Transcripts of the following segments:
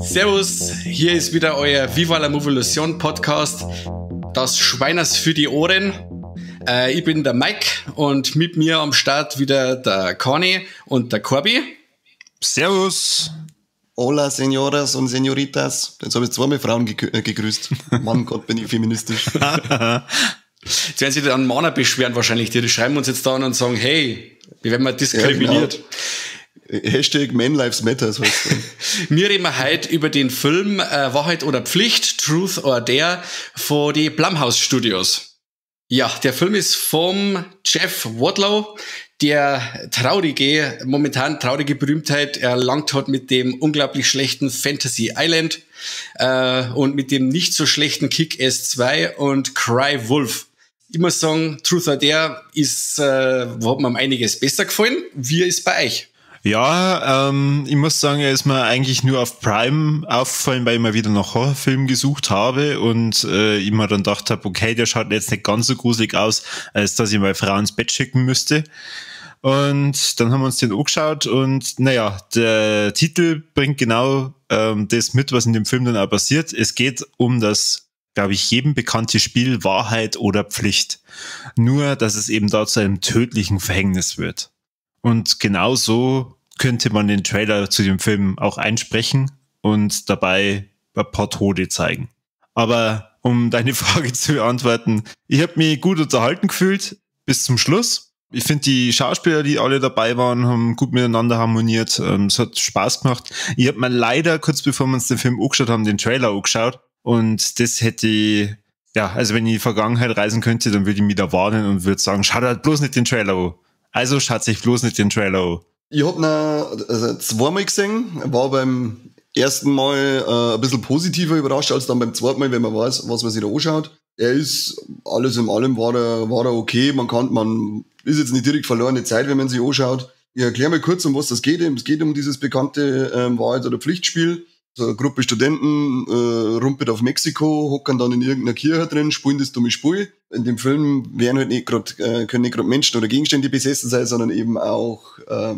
Servus, hier ist wieder euer Viva la Movolution Podcast, das Schweiners für die Ohren. Ich bin der Mike und mit mir am Start wieder der Conny und der Corby. Servus. Hola, Señoras und Señoritas. Jetzt habe ich zweimal Frauen gegrüßt. Mann Gott, bin ich feministisch. Jetzt werden sich dann Männer beschweren wahrscheinlich, die schreiben uns jetzt da an und sagen, hey, wie werden wir diskriminiert? Ja, genau. Hashtag Man Lives Matter. Wir reden heute über den Film Wahrheit oder Pflicht, Truth or Dare von den Blumhouse Studios. Ja, der Film ist vom Jeff Wadlow, der momentan traurige Berühmtheit erlangt hat mit dem unglaublich schlechten Fantasy Island und mit dem nicht so schlechten Kick-Ass 2 und Cry Wolf. Ich muss sagen, Truth or Dare hat mir um einiges besser gefallen. Wie ist bei euch? Ja, ich muss sagen, er ist mir eigentlich nur auf Prime aufgefallen, weil ich mal wieder nach Horrorfilmen gesucht habe und ich mir dann gedacht habe, okay, der schaut jetzt nicht ganz so gruselig aus, als dass ich meine Frau ins Bett schicken müsste. Und dann haben wir uns den angeschaut und naja, der Titel bringt genau das mit, was in dem Film dann auch passiert. Es geht um das, glaube ich, jedem bekannte Spiel Wahrheit oder Pflicht. Nur, dass es eben da zu einem tödlichen Verhängnis wird. Und genau so könnte man den Trailer zu dem Film auch einsprechen und dabei ein paar Tode zeigen. Aber um deine Frage zu beantworten, ich habe mich gut unterhalten gefühlt bis zum Schluss. Ich finde, die Schauspieler, die alle dabei waren, haben gut miteinander harmoniert. Es hat Spaß gemacht. Ich habe mir leider, kurz bevor wir uns den Film angeschaut haben, den Trailer angeschaut. Und das hätte ich, ja, also wenn ich in die Vergangenheit reisen könnte, dann würde ich mich da warnen und würde sagen, schaut halt bloß nicht den Trailer an. Also schaut sich bloß nicht den Trailer an. Ich habe ihn zweimal gesehen, war beim ersten Mal ein bisschen positiver überrascht als dann beim zweiten Mal, wenn man weiß, was man sich da anschaut. Er ist, alles in allem war er okay, man ist jetzt nicht direkt verlorene Zeit, wenn man sich anschaut. Ich erkläre mal kurz, um was das geht. Es geht um dieses bekannte Wahrheit- oder Pflichtspiel. So eine Gruppe Studenten rumpelt auf Mexiko, hocken dann in irgendeiner Kirche drin, spielen das dumme Spiel. In dem Film werden halt können nicht gerade Menschen oder Gegenstände besessen sein, sondern eben auch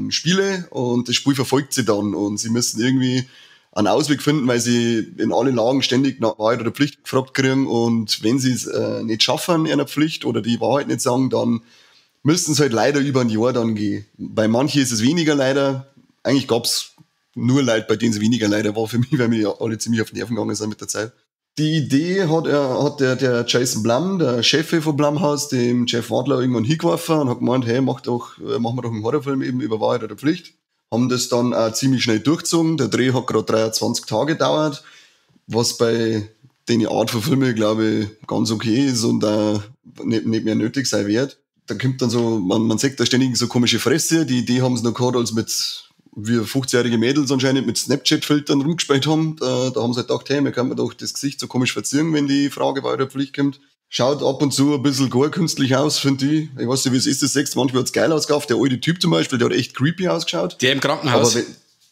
Spiele, und das Spiel verfolgt sie dann und sie müssen irgendwie einen Ausweg finden, weil sie in allen Lagen ständig nach Wahrheit oder Pflicht gefragt kriegen, und wenn sie es nicht schaffen, einer Pflicht oder die Wahrheit nicht sagen, dann müssten es halt leider über ein Jahr dann gehen. Bei manchen ist es weniger leider. Eigentlich gab's nur Leute, bei denen es weniger leider war für mich, weil mir alle ziemlich auf die Nerven gegangen sind mit der Zeit. Die Idee hat der Jason Blum, der Chef von Blumhouse, dem Jeff Wadlow irgendwann hingeworfen und hat gemeint, hey, machen wir doch einen Horrorfilm eben über Wahrheit oder Pflicht. Haben das dann auch ziemlich schnell durchgezogen. Der Dreh hat gerade 23 Tage gedauert, was bei den Art von Filmen, glaube ich, ganz okay ist und nicht mehr nötig sein wird. Da kommt dann so, man sieht da ständig so komische Fresse. Die Idee haben sie noch gehabt, als wir 15-jährige Mädels anscheinend mit Snapchat-Filtern rumgespielt haben. Da haben sie halt gedacht, hey, wir können doch das Gesicht so komisch verziehen, wenn die Frage Wahrheit oder Pflicht kommt. Schaut ab und zu ein bisschen gar künstlich aus, finde ich. Ich weiß nicht, wie es ist, das sechs. Manchmal hat es geil ausgehauen. Der alte Typ zum Beispiel, der hat echt creepy ausgeschaut. Der im Krankenhaus?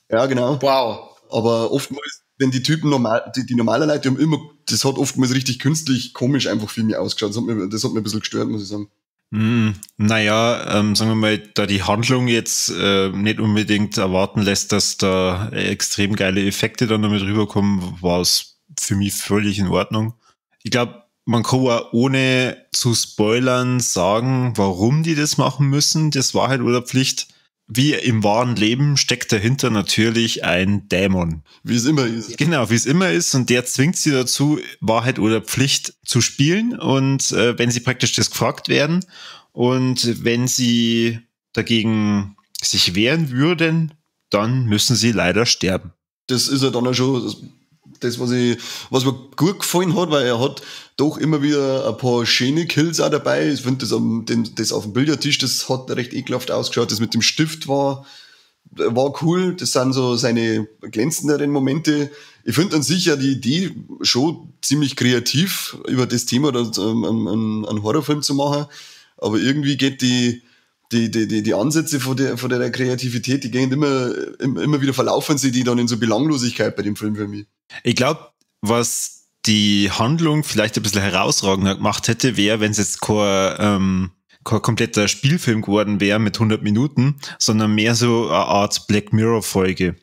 Ja, genau. Wow. Aber oftmals, wenn die Typen die normalen Leute, die haben immer, das hat oftmals richtig künstlich, komisch einfach für mich ausgeschaut. Das hat mir ein bisschen gestört, muss ich sagen. Naja, sagen wir mal, da die Handlung jetzt nicht unbedingt erwarten lässt, dass da extrem geile Effekte dann damit rüberkommen, war es für mich völlig in Ordnung. Ich glaube, man kann auch ohne zu spoilern sagen, warum die das machen müssen, das Wahrheit oder Pflicht. Wie im wahren Leben steckt dahinter natürlich ein Dämon. Wie es immer ist. Genau, wie es immer ist. Und der zwingt sie dazu, Wahrheit oder Pflicht zu spielen. Und wenn sie praktisch das gefragt werden und wenn sie dagegen sich wehren würden, dann müssen sie leider sterben. Das ist ja dann auch schon das, was mir gut gefallen hat, weil er hat doch immer wieder ein paar schöne Kills auch dabei. Ich finde, das auf dem Billardtisch, das hat recht ekelhaft ausgeschaut. Das mit dem Stift war cool. Das sind so seine glänzenderen Momente. Ich finde an sich ja die Idee schon ziemlich kreativ, über das Thema einen Horrorfilm zu machen. aber irgendwie geht die Ansätze von der Kreativität, die gehen immer wieder verlaufen sie die dann in so Belanglosigkeit bei dem Film für mich. Ich glaube, was die Handlung vielleicht ein bisschen herausragender gemacht hätte, wäre, wenn es jetzt kein kompletter Spielfilm geworden wäre mit 100 Minuten, sondern mehr so eine Art Black Mirror-Folge.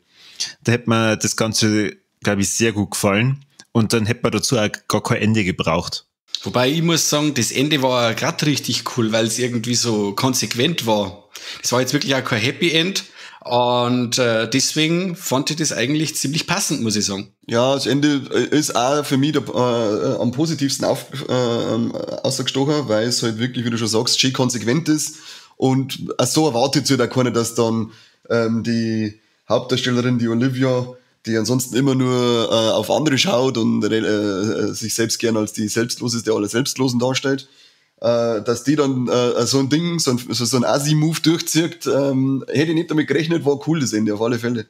Da hätte mir das Ganze, glaube ich, sehr gut gefallen und dann hätte man dazu auch gar kein Ende gebraucht. Wobei ich muss sagen, das Ende war gerade richtig cool, weil es irgendwie so konsequent war. Das war jetzt wirklich auch kein Happy End und deswegen fand ich das eigentlich ziemlich passend, muss ich sagen. Ja, das Ende ist auch für mich am positivsten ausgestochen, weil es halt wirklich, wie du schon sagst, schön konsequent ist und so erwartet sich halt auch keiner, dass dann die Hauptdarstellerin, die Olivia, die ansonsten immer nur auf andere schaut und sich selbst gern als die Selbstloseste aller Selbstlosen darstellt, dass die dann so ein Ding, so ein Assi-Move durchzieht, hätte ich nicht damit gerechnet, war cool das Ende, auf alle Fälle.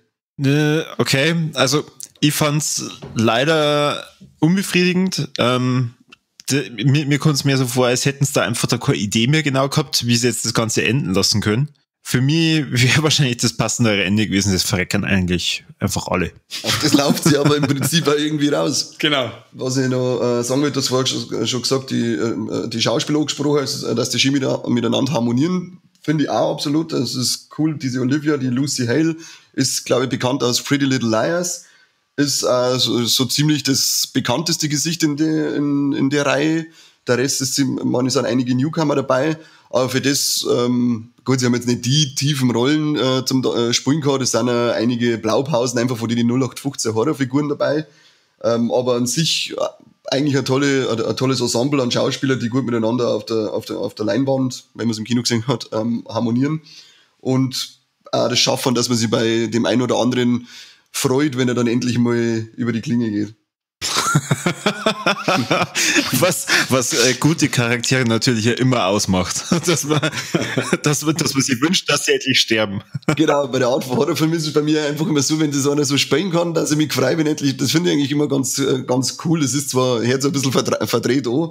Okay, also ich fand's leider unbefriedigend. Mir kommt es mehr so vor, als hätten sie da einfach da keine Idee mehr genau gehabt, wie sie jetzt das Ganze enden lassen können. Für mich wäre wahrscheinlich das passendere Ende gewesen, das verrecken eigentlich einfach alle. Auf das läuft sie aber im Prinzip auch irgendwie raus. Genau. Was ich noch sagen will, das war schon gesagt, die Schauspieler angesprochen, dass die Ski miteinander harmonieren, finde ich auch absolut. Das ist cool. Diese Olivia, die Lucy Hale, ist, glaube ich, bekannt als Pretty Little Liars. Ist so ziemlich das bekannteste Gesicht in der Reihe. Der Rest ist, sind einige Newcomer dabei. Aber für das, gut, sie haben jetzt nicht die tiefen Rollen zum Spielen gehabt. Es sind einige Blaupausen einfach von den 0815 Horrorfiguren dabei. Aber an sich eigentlich ein tolles Ensemble an Schauspielern, die gut miteinander auf der Leinwand, wenn man es im Kino gesehen hat, harmonieren. Und das schaffen, dass man sich bei dem einen oder anderen freut, wenn er dann endlich mal über die Klinge geht. was gute Charaktere natürlich ja immer ausmacht. dass man sich wünscht, dass sie endlich sterben. Genau, bei der Art von Horrorfilm ist es bei mir einfach immer so, wenn das einer so spielen kann, dass ich mich freue, wenn endlich, das finde ich eigentlich immer ganz cool. Das ist zwar, hört so ein bisschen verdreht an,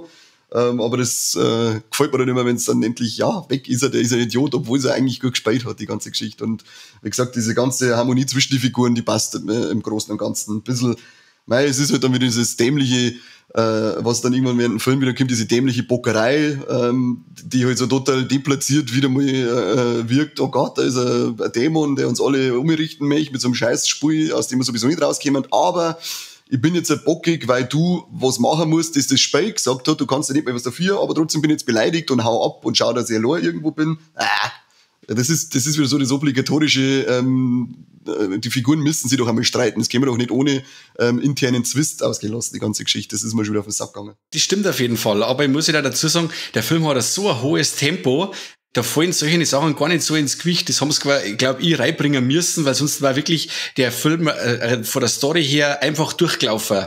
aber das gefällt mir dann immer, wenn es dann endlich, ja, weg ist der ist ein Idiot, obwohl es eigentlich gut gespielt hat, die ganze Geschichte. Und wie gesagt, diese ganze Harmonie zwischen die Figuren, die passt im Großen und Ganzen ein bisschen. Es ist halt dann wieder dieses dämliche, was dann irgendwann während dem Film wieder kommt, diese dämliche Bockerei, die halt so total deplatziert wieder mal wirkt. Oh Gott, da ist ein Dämon, der uns alle umrichten möchte mit so einem Scheißspiel, aus dem wir sowieso nicht rauskommen. Aber ich bin jetzt bockig, weil du was machen musst, das das Spiel gesagt hat, du kannst ja nicht mehr was dafür, aber trotzdem bin ich jetzt beleidigt und hau ab und schau, dass ich allein irgendwo bin. Das ist wieder so das obligatorische, die Figuren müssen sich doch einmal streiten. Das käme doch nicht ohne internen Zwist ausgelassen, die ganze Geschichte. Das ist mir schon wieder auf den Sack gegangen. Das stimmt auf jeden Fall. Aber ich muss ja dazu sagen, der Film hat so ein hohes Tempo, da fallen solche Sachen gar nicht so ins Gewicht. Das haben sie, glaube ich, reinbringen müssen, weil sonst war wirklich der Film von der Story her einfach durchgelaufen.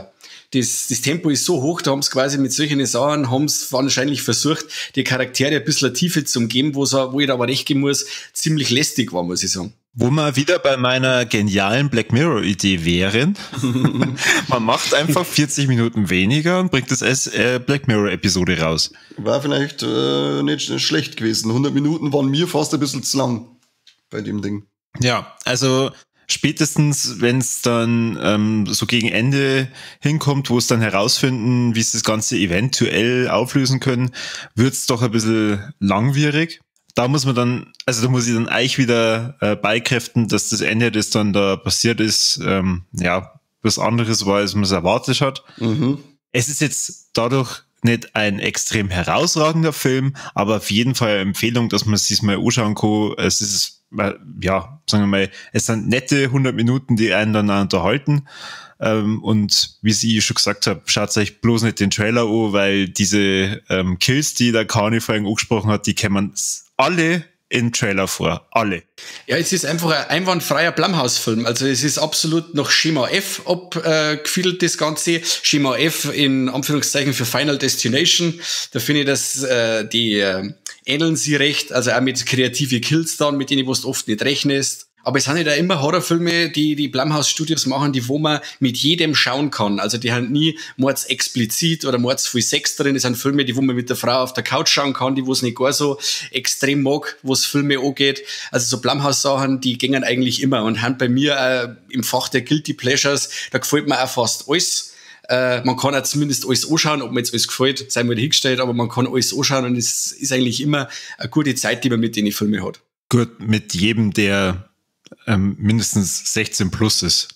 Das Tempo ist so hoch, da haben sie quasi mit solchen Sachen, haben sie wahrscheinlich versucht, die Charaktere ein bisschen Tiefe zu geben, wo ich da aber recht geben muss, ziemlich lästig war, muss ich sagen. Wo wir wieder bei meiner genialen Black Mirror-Idee wären, man macht einfach 40 Minuten weniger und bringt das als Black Mirror-Episode raus. War vielleicht nicht schlecht gewesen. 100 Minuten waren mir fast ein bisschen zu lang bei dem Ding. Ja, also spätestens, wenn es dann so gegen Ende hinkommt, wo es dann herausfinden, wie es das Ganze eventuell auflösen können, wird's doch ein bisschen langwierig. Da muss man dann, also da muss ich dann eigentlich wieder beikräften, dass das Ende, das dann da passiert ist, was anderes war, als man es erwartet hat. Mhm. Es ist jetzt dadurch nicht ein extrem herausragender Film, aber auf jeden Fall eine Empfehlung, dass man es sich mal anschauen kann. Es ist, ja, sagen wir mal, es sind nette 100 Minuten, die einen dann auch unterhalten. Und wie sie schon gesagt habe, schaut euch bloß nicht den Trailer an, weil diese Kills, die der Kani vorhin angesprochen hat, die kommen alle in Trailer vor. Alle. Ja, es ist einfach ein einwandfreier Blumhouse-Film. Also es ist absolut noch Schema F abgefiedelt, das Ganze. Schema F in Anführungszeichen für Final Destination. Da finde ich, dass die ähneln sie recht. Also auch mit kreative Kills dann, mit denen du oft nicht rechnest. Aber es sind ja immer Horrorfilme, die Blumhouse Studios machen, die wo man mit jedem schauen kann. Also die haben nie mords explizit oder mords viel Sex drin. Das sind Filme, die wo man mit der Frau auf der Couch schauen kann, die wo es nicht gar so extrem mag, wo es Filme angeht. Also so Blumhouse-Sachen, die gingen eigentlich immer und haben bei mir im Fach der Guilty Pleasures, da gefällt mir auch fast alles. Man kann auch zumindest alles anschauen, ob mir jetzt alles gefällt, sei mal dahingestellt, aber man kann alles anschauen und es ist eigentlich immer eine gute Zeit, die man mit den Filmen hat. Gut, mit jedem, der mindestens 16 plus ist,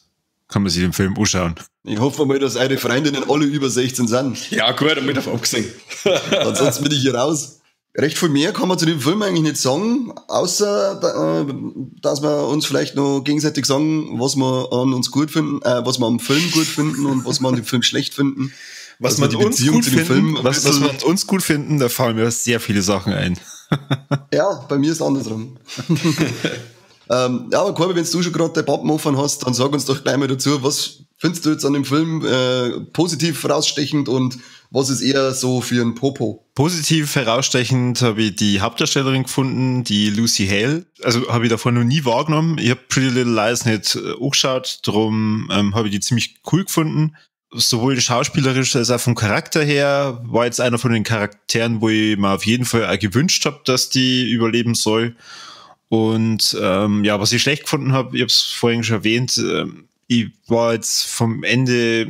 kann man sich den Film anschauen. Ich hoffe mal, dass eure Freundinnen alle über 16 sind. Ja, gut, damit auf abgesehen. Ansonsten bin ich hier raus. Recht viel mehr kann man zu dem Film eigentlich nicht sagen, außer dass wir uns vielleicht noch gegenseitig sagen, was wir an uns gut finden, was wir am Film gut finden und was wir an dem Film schlecht finden. Was man uns gut finden, da fallen mir sehr viele Sachen ein. Ja, bei mir ist es andersrum. Ja, aber Corby, wenn du schon gerade den Pappen offen hast, dann sag uns doch gleich mal dazu, was findest du jetzt an dem Film positiv herausstechend und was ist eher so für ein Popo? Positiv herausstechend habe ich die Hauptdarstellerin gefunden, die Lucy Hale. Also habe ich davon noch nie wahrgenommen. Ich habe Pretty Little Lies nicht angeschaut, darum habe ich die ziemlich cool gefunden. Sowohl schauspielerisch als auch vom Charakter her war jetzt einer von den Charakteren, wo ich mir auf jeden Fall auch gewünscht habe, dass die überleben soll. Und ja, was ich schlecht gefunden habe, ich habe es vorhin schon erwähnt, ich war jetzt vom Ende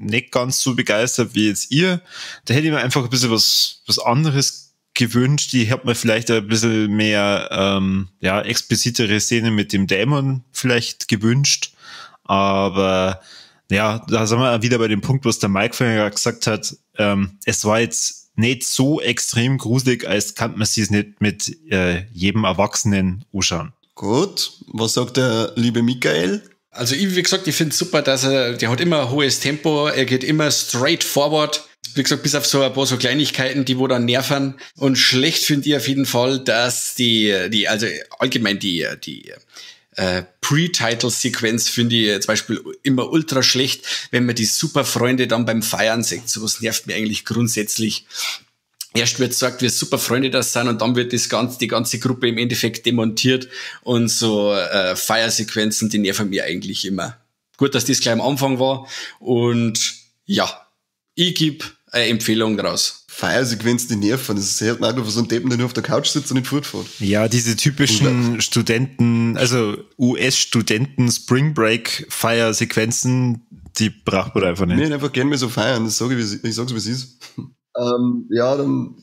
nicht ganz so begeistert wie jetzt ihr. Da hätte ich mir einfach ein bisschen was anderes gewünscht. Ich habe mir vielleicht ein bisschen mehr explizitere Szenen mit dem Dämon vielleicht gewünscht. Aber ja, da sind wir wieder bei dem Punkt, was der Mike vorher gesagt hat. Es war jetzt nicht so extrem gruselig, als kann man sich nicht mit jedem Erwachsenen anschauen. Gut, was sagt der liebe Michael? Also wie gesagt, ich finde es super, dass der hat immer ein hohes Tempo, er geht immer straight forward. Wie gesagt, bis auf so ein paar so Kleinigkeiten, die wo dann nerven. Und schlecht finde ich auf jeden Fall, dass also allgemein die Pre-Title-Sequenz finde ich zum Beispiel immer ultra schlecht, wenn man die Superfreunde dann beim Feiern sieht. Sowas nervt mir eigentlich grundsätzlich. Erst wird gesagt, wie super Freunde das sind und dann wird die ganze Gruppe im Endeffekt demontiert und so Feiersequenzen, die nerven mir eigentlich immer. Gut, dass das gleich am Anfang war und ja, ich gebe eine Empfehlung draus. Feiersequenzen, die nerven, das hört man einfach von so einem Deppen, der nur auf der Couch sitzt und nicht fortfährt. Ja, diese typischen Studenten, also US-Studenten Spring Break Feiersequenzen, die braucht man einfach nicht. Nee, einfach gerne mal so feiern, ich sag's, wie es ist. Ja, dann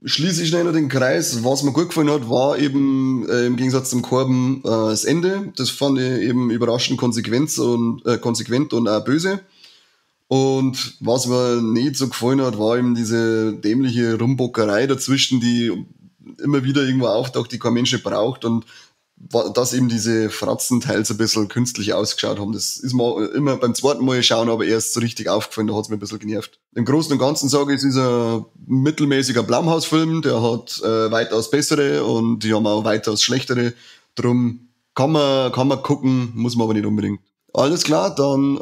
schließe ich schnell noch den Kreis. Was mir gut gefallen hat, war eben im Gegensatz zum Korben das Ende. Das fand ich eben überraschend konsequent und auch böse. Und was mir nicht so gefallen hat, war eben diese dämliche Rumbockerei dazwischen, die immer wieder irgendwo auftaucht, die kein Mensch nicht braucht und dass eben diese Fratzen teils ein bisschen künstlich ausgeschaut haben. Das ist mir immer beim zweiten Mal schauen, aber erst so richtig aufgefallen, da hat es mir ein bisschen genervt. Im Großen und Ganzen sage ich, es ist ein mittelmäßiger Blumhouse-Film, der hat weitaus bessere und die haben auch weitaus schlechtere. Drum kann man gucken, muss man aber nicht unbedingt. Alles klar, dann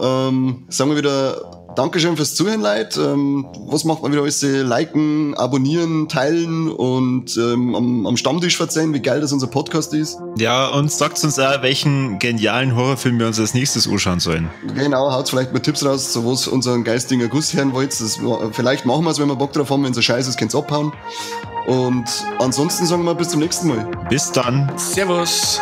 sagen wir wieder Dankeschön fürs Zuhören, Leute. Was macht man wieder alles? Liken, abonnieren, teilen und am Stammtisch verzeihen, wie geil das unser Podcast ist. Ja, und sagt uns auch, welchen genialen Horrorfilm wir uns als nächstes anschauen sollen. Genau, haut vielleicht mal Tipps raus, so was unseren geistigen Erguss hören wollt. Vielleicht machen wir es, wenn wir Bock drauf haben, wenn es ein Scheiß ist, könnt ihr abhauen. Und ansonsten sagen wir bis zum nächsten Mal. Bis dann. Servus.